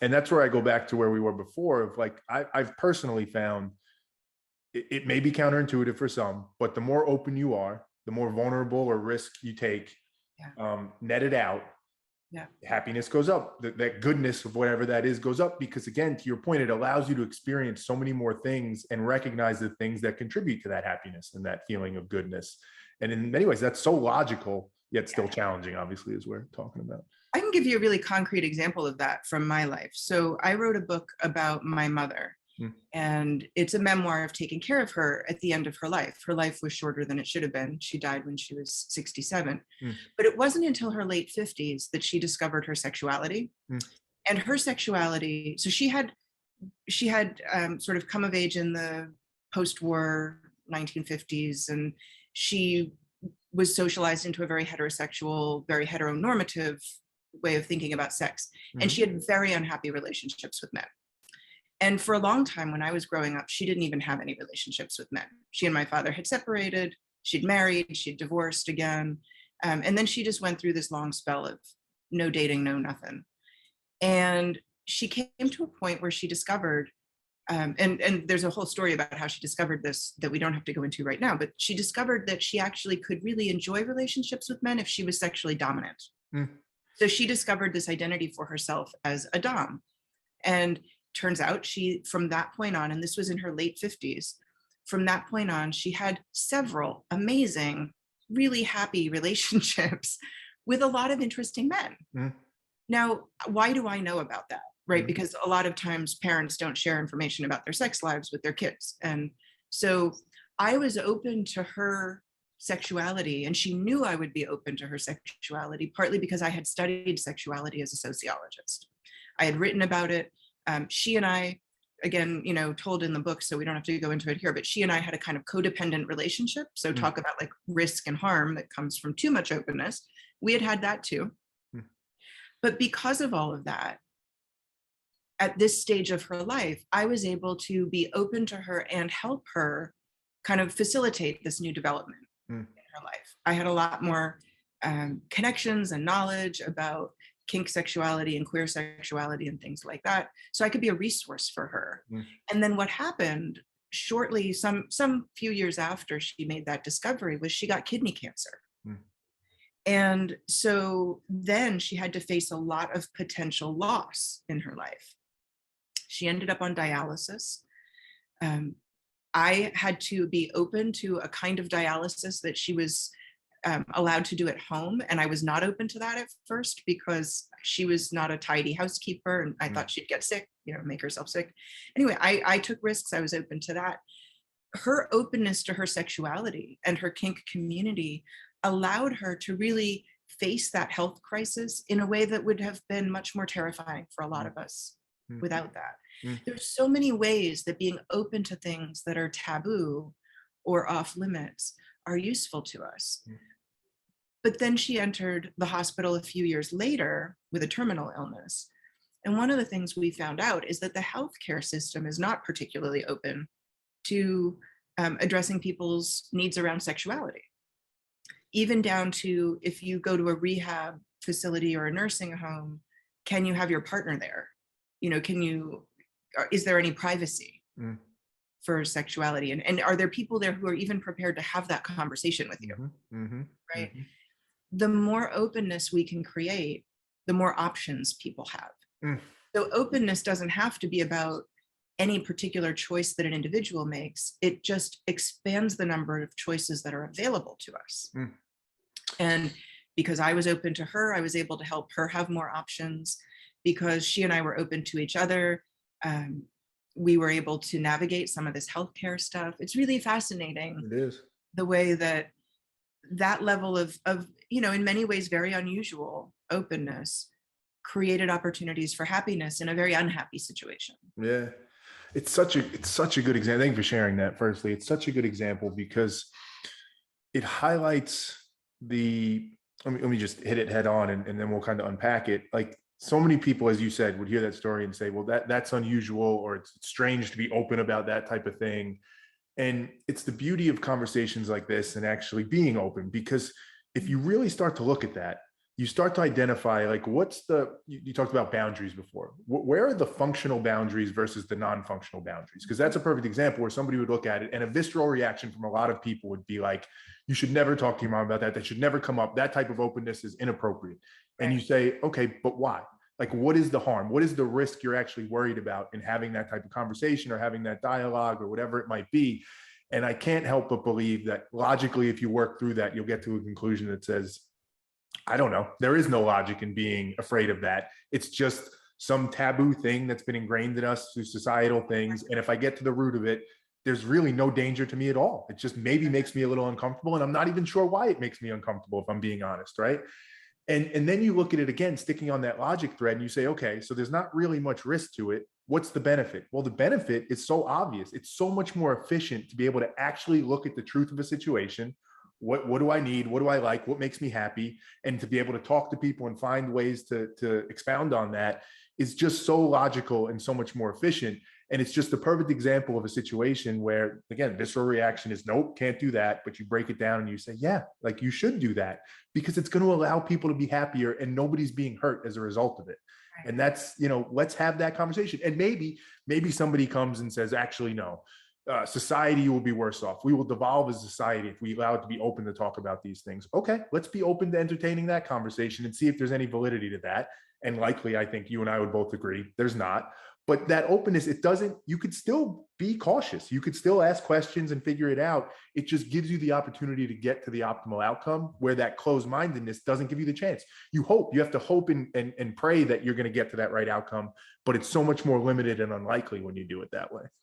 And that's where I go back to where we were before of like, I've personally found it may be counterintuitive for some, but the more open you are, the more vulnerable or risk you take, net it out, happiness goes up. That goodness of whatever that is goes up, because again, to your point, it allows you to experience so many more things and recognize the things that contribute to that happiness and that feeling of goodness. And in many ways, that's so logical, yet still challenging, obviously, as we're talking about. I can give you a really concrete example of that from my life. So I wrote a book about my mother, and it's a memoir of taking care of her at the end of her life. Her life was shorter than it should have been. She died when she was 67. But it wasn't until her late 50s that she discovered her sexuality. And her sexuality, so she had sort of come of age in the post-war 1950s, and she was socialized into a very heterosexual, very heteronormative way of thinking about sex. And she had very unhappy relationships with men. And for a long time when I was growing up, she didn't even have any relationships with men. She and my father had separated, she'd married, she'd divorced again. And then she just went through this long spell of no dating, no nothing. And she came to a point where she discovered, and there's a whole story about how she discovered this that we don't have to go into right now, but she discovered that she actually could really enjoy relationships with men if she was sexually dominant. So she discovered this identity for herself as a dom. And turns out she, from that point on, and this was in her late 50s, from that point on, she had several amazing, really happy relationships with a lot of interesting men. Now, why do I know about that? Right? Because a lot of times parents don't share information about their sex lives with their kids. And so I was open to her sexuality, and she knew I would be open to her sexuality, partly because I had studied sexuality as a sociologist. I had written about it. She and I, again, told in the book, so we don't have to go into it here, but she and I had a kind of codependent relationship. So talk about like risk and harm that comes from too much openness. We had that too. But because of all of that, at this stage of her life, I was able to be open to her and help her kind of facilitate this new development in her life. I had a lot more connections and knowledge about kink sexuality and queer sexuality and things like that. So I could be a resource for her. And then what happened shortly, some few years after she made that discovery, was she got kidney cancer. And so then she had to face a lot of potential loss in her life. She ended up on dialysis. I had to be open to a kind of dialysis that she was allowed to do at home. And I was not open to that at first because she was not a tidy housekeeper, and I thought she'd get sick, make herself sick. Anyway, I took risks. I was open to that. Her openness to her sexuality and her kink community allowed her to really face that health crisis in a way that would have been much more terrifying for a lot of us without that. There's so many ways that being open to things that are taboo or off limits are useful to us. But then she entered the hospital a few years later with a terminal illness. And one of the things we found out is that the healthcare system is not particularly open to addressing people's needs around sexuality. Even down to, if you go to a rehab facility or a nursing home, can you have your partner there? Is there any privacy for sexuality? And are there people there who are even prepared to have that conversation with you? Right? The more openness we can create, the more options people have. So openness doesn't have to be about any particular choice that an individual makes. It just expands the number of choices that are available to us. And because I was open to her, I was able to help her have more options. Because she and I were open to each other, we were able to navigate some of this healthcare stuff. It's really fascinating. It is. The way that level of in many ways very unusual openness created opportunities for happiness in a very unhappy situation. Yeah, it's such a good example. Thank you for sharing that. Firstly, it's such a good example because it highlights let me just hit it head on, and then we'll kind of unpack it. Like, so many people, as you said, would hear that story and say, well, that's unusual, or it's strange to be open about that type of thing. And it's the beauty of conversations like this and actually being open, because if you really start to look at that, you start to identify like what's the you talked about boundaries before. Where are the functional boundaries versus the non-functional boundaries? Because that's a perfect example where somebody would look at it and a visceral reaction from a lot of people would be like, you should never talk to your mom about that. That should never come up. That type of openness is inappropriate. And you say, okay, but why? Like, what is the harm? What is the risk you're actually worried about in having that type of conversation or having that dialogue or whatever it might be? And I can't help but believe that logically, if you work through that, you'll get to a conclusion that says, I don't know. There is no logic in being afraid of that. It's just some taboo thing that's been ingrained in us through societal things. And if I get to the root of it, there's really no danger to me at all. It just maybe makes me a little uncomfortable. And I'm not even sure why it makes me uncomfortable, if I'm being honest, right? And then you look at it again, sticking on that logic thread, and you say, okay, so there's not really much risk to it. What's the benefit? Well, the benefit is so obvious. It's so much more efficient to be able to actually look at the truth of a situation. What do I need? What do I like? What makes me happy? And to be able to talk to people and find ways to expound on that is just so logical and so much more efficient. And it's just the perfect example of a situation where, again, visceral reaction is nope, can't do that. But you break it down and you say, yeah, like you should do that because it's going to allow people to be happier and nobody's being hurt as a result of it. And that's, let's have that conversation. And maybe somebody comes and says, actually, no, society will be worse off. We will devolve as a society if we allow it to be open to talk about these things. Okay, let's be open to entertaining that conversation and see if there's any validity to that. And likely, I think you and I would both agree there's not. But that openness, you could still be cautious. You could still ask questions and figure it out. It just gives you the opportunity to get to the optimal outcome where that closed-mindedness doesn't give you the chance. You have to hope and pray that you're going to get to that right outcome, but it's so much more limited and unlikely when you do it that way.